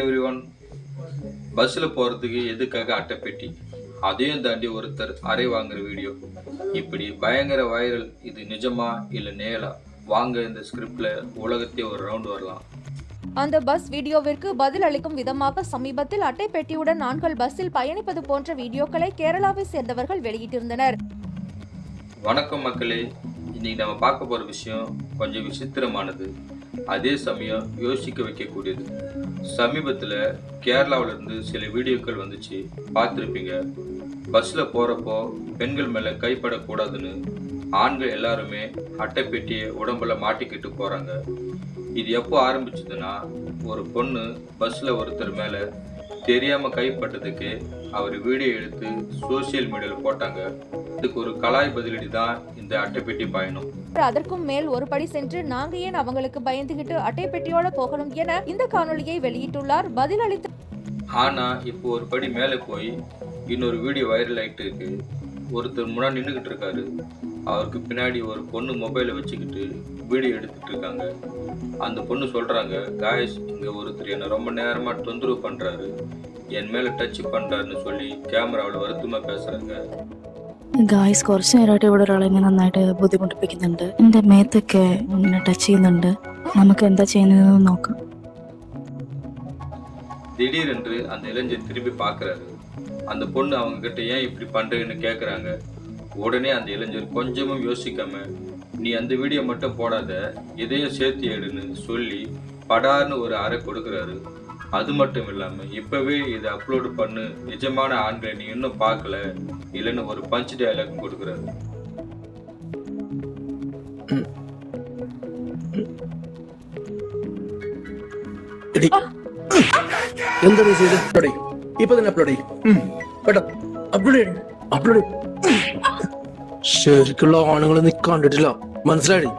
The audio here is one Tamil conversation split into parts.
எவ்ரிவன். பஸ்ஸில் போகிறதுக்கு எதுக்காக அட்டைப்பெட்டி, அதையும் தாண்டி ஒருத்தர் அறை வாங்குற வீடியோ, இப்படி பயங்கர வைரல். இது நிஜமா இல்லை நேலா? வாங்க இந்த ஸ்கிரிப்டில் உலகத்தையே ஒரு ரவுண்ட் வரலாம். அந்த பஸ் வீடியோவிற்கு பதில் அளிக்கும் விதமாக சமீபத்தில் அட்டை பெட்டியுடன் ஆண்கள் பஸ்ஸில் பயணிப்பது போன்ற வீடியோக்களை கேரளாவை சேர்ந்தவர்கள் வெளியிட்டிருந்தனர். வணக்கம் மக்களே, இன்னைக்கு நம்ம பார்க்க போகிற விஷயம் கொஞ்சம் விசித்திரமானது, அதே சமயம் யோசிக்க வைக்கக்கூடியது. சமீபத்தில் கேரளாவிலிருந்து சில வீடியோக்கள் வந்துச்சு, பார்த்துருப்பீங்க. பஸ்ஸில் போகிறப்போ பெண்கள் மேலே கைப்படக்கூடாதுன்னு ஆண்கள் எல்லாருமே அட்டைப்பெட்டியை உடம்புல மாட்டிக்கிட்டு போகிறாங்க. இது எப்போ ஆரம்பிச்சதுன்னா, ஒரு பொண்ணு பஸ்ஸில் ஒருத்தர் மேலே தெரியாமல் கைப்பட்டதுக்கு அவர் வீடியோ எடுத்து சோசியல் மீடியாவில் போட்டாங்க. இதுக்கு ஒரு கலாய் பதிலடி தான் இந்த அட்டைப்பெட்டி பயணம். அதற்கும் மேல் ஒரு படி சென்று நாங்க ஏன் அவங்களுக்கு பயந்துகிட்டு அட்டை பெட்டியோட போகணும் என இந்த காணொலியை வெளியிட்டுள்ளார் பதிலளித்த. ஆனா இப்போ ஒரு படி மேலே போய் இன்னொரு வீடியோ வைரல் ஆகிட்டு இருக்கு. ஒருத்தர் முன்னாடி நின்றுக்கிட்டு இருக்காரு, அவருக்கு பின்னாடி ஒரு பொண்ணு மொபைலை வச்சுக்கிட்டு வீடியோ எடுத்துட்டு இருக்காங்க. அந்த பொண்ணு சொல்றாங்க, காய்ஸ் இங்க ஒருத்தர் என்னை ரொம்ப நேரமா தொந்தரவு பண்றாரு, என் மேல டச் பண்றாருன்னு சொல்லி கேமராவில் வருத்தமா பேசுறாங்க. ഗായ്സ് കുറച്ച് നേരമായിട്ട് ഇവിടെ ഒരാളെ എന്നെ നന്നായിട്ട് ബുദ്ധിമുട്ടിപ്പിക്കുന്നുണ്ട്. എൻ്റെ മേത്തൊക്കെ എന്നെ ടച്ച് ചെയ്യുന്നുണ്ട്. നമുക്ക് എന്താ ചെയ്യുന്നതെന്ന് നോക്കാം. திடீரென்று அந்த இளைஞர் திரும்பி பார்க்கறாரு. அந்த பொண்ணு அவங்க கிட்ட ஏன் இப்படி பண்றேன்னு கேட்குறாங்க. உடனே அந்த இளைஞர் கொஞ்சமும் யோசிக்காம, நீ அந்த வீடியோ மட்டும் போடாத, இதையும் சேர்த்து எடுன்னு சொல்லி படார்னு ஒரு அறை கொடுக்குறாரு. அது மட்டும் இல்லாமல் இப்போவே இதை அப்லோடு பண்ணு, நிஜமான ஆண்களை நீ இன்னும் பார்க்கல இல்லைன்னு ஒரு பஞ்ச் டயலாகும் கொடுக்குறாரு. ശരിക്കുള്ള ആണുങ്ങൾ നീ കണ്ടിട്ടില്ല, മനസ്സിലായി?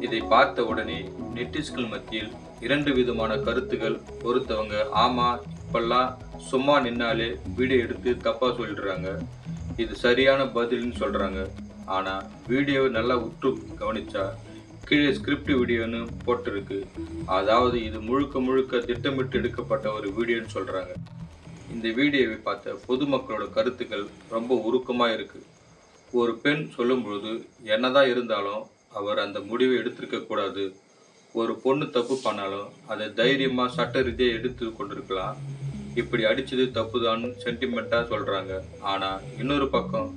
இதை பார்த்த உடனே நெட்டிஸ்கள் மத்தியில் இரண்டு விதமான கருத்துகள். ஒருத்தவங்க, ஆமா இப்பெல்லாம் சும்மா நின்னாலே வீடியோ எடுத்து தப்பா சொல்லிடுறாங்க, இது சரியான பதில்னு சொல்றாங்க. ஆனா வீடியோவை நல்லா உற்று கவனிச்சா கீழே ஸ்கிரிப்ட் வீடியோன்னு போட்டிருக்கு, அதாவது இது முழுக்க முழுக்க திட்டமிட்டு எடுக்கப்பட்ட ஒரு வீடியோன்னு சொல்றாங்க. இந்த வீடியோவை பார்த்த பொதுமக்களோட கருத்துக்கள் ரொம்ப உருக்கமா இருக்கு. ஒரு பெண் சொல்லும்பொழுது என்னதான் இருந்தாலும் அவர் அந்த முடிவை எடுத்திருக்க கூடாது. ஒரு பொண்ணு தப்பு பண்ணாலும் அதை தைரியமா சட்ட ரீதியாக எடுத்து கொண்டிருக்கலாம். இப்படி அடிச்சது தப்புதான் சென்டிமெண்டா சொல்றாங்க. ஆனா இன்னொரு பக்கம்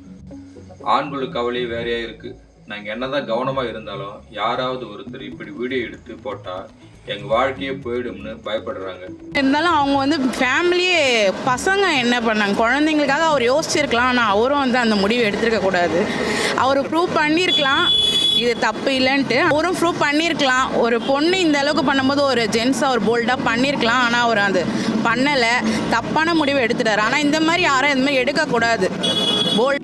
ஆண்களுக்கு கவலை வேறையா இருக்கு. நாங்க என்னதான் கவனமா இருந்தாலும் யாராவது ஒருத்தர் இப்படி வீடியோ எடுத்து போட்டா எங்க வாழ்க்கையே போயிடும்னு பயப்படுறாங்க. இருந்தாலும் அவங்க ஃபேமிலியே பசங்க என்ன பண்ணாங்க, குழந்தைங்களுக்காக அவர் யோசிச்சிருக்கலாம். ஆனால் அவரும் அந்த முடிவு எடுத்திருக்க கூடாது. அவர் ப்ரூவ் பண்ணியிருக்கலாம் இது தப்பு இல்லைன்ட்டு, அவரும் ப்ரூவ் பண்ணியிருக்கலாம். ஒரு பொண்ணு இந்த அளவுக்கு பண்ணும்போது ஒரு ஜென்ஸ் அவர் போல்டாக பண்ணியிருக்கலாம். ஆனால் அவர் அது பண்ணலை, தப்பான முடிவு எடுத்துட்டார். ஆனால் இந்த மாதிரி யாரும் இந்த மாதிரி எடுக்கக்கூடாது. போல்ட்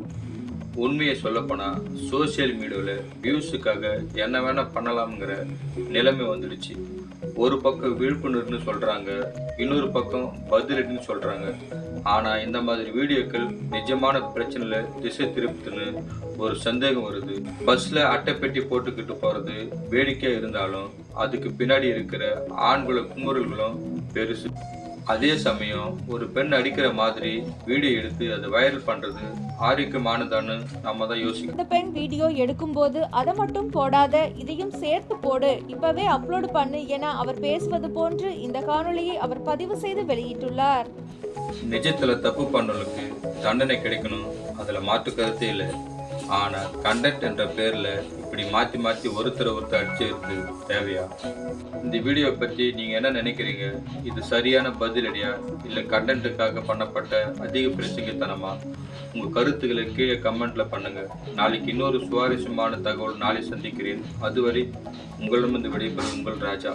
உண்மையை சொல்லப்போனால் சோசியல் மீடியாவில் வியூஸுக்காக என்ன வேணால் பண்ணலாம்ங்கிற நிலைமை வந்துடுச்சு. ஒரு பக்கம் விழிப்புணர்வுன்னு சொல்கிறாங்க, இன்னொரு பக்கம் பதிலடின்னு சொல்கிறாங்க. ஆனால் இந்த மாதிரி வீடியோக்கள் நிஜமான பிரச்சனையில் திசை திருப்புதுன்னு ஒரு சந்தேகம் வருது. பஸ்ஸில் அட்டைப்பெட்டி போட்டுக்கிட்டு போகிறது வேடிக்கையாக இருந்தாலும் அதுக்கு பின்னாடி இருக்கிற ஆண்கள குமுறல்களும் பெருசு. அதே சமயம் ஒரு பெண் அடிக்கிற மாதிரி வீடியோ எடுத்து அதை வைரல் பண்றது ஆரோக்கியமானதான்னு நம்ம தான் யோசிக்கணும். இந்த பெண் வீடியோ எடுக்கும் போது அதை மட்டும் போடாத, இதையும் சேர்த்து போடு, இப்பவே அப்லோடு பண்ணு என அவர் பேசுவது போன்று இந்த காணொலியை அவர் பதிவு செய்து வெளியிட்டுள்ளார். நிஜத்துல தப்பு பண்ணவங்களுக்கு தண்டனை கிடைக்கணும், அதுல மாற்று கருத்தே இல்லை. ஆனா கண்டென்ட் என்ற பேர்ல இப்படி மாத்தி மாத்தி ஒருத்தர் அடிச்சிருக்கு தேவையா? இந்த வீடியோ பத்தி நீங்க என்ன நினைக்கிறீங்க? இது சரியான பதிலடியா இல்ல கண்டென்ட்டுக்காக பண்ணப்பட்ட அதிக பிரச்சனைத்தனமா? உங்க கருத்துக்களை கீழே கமெண்ட்ல பண்ணுங்க. நாளைக்கு இன்னொரு சுவாரஸ்யமான தகவல் நாளை சந்திக்கிறேன். அதுவரை உங்களிடமிருந்து விடைபெறும் உங்கள் ராஜா.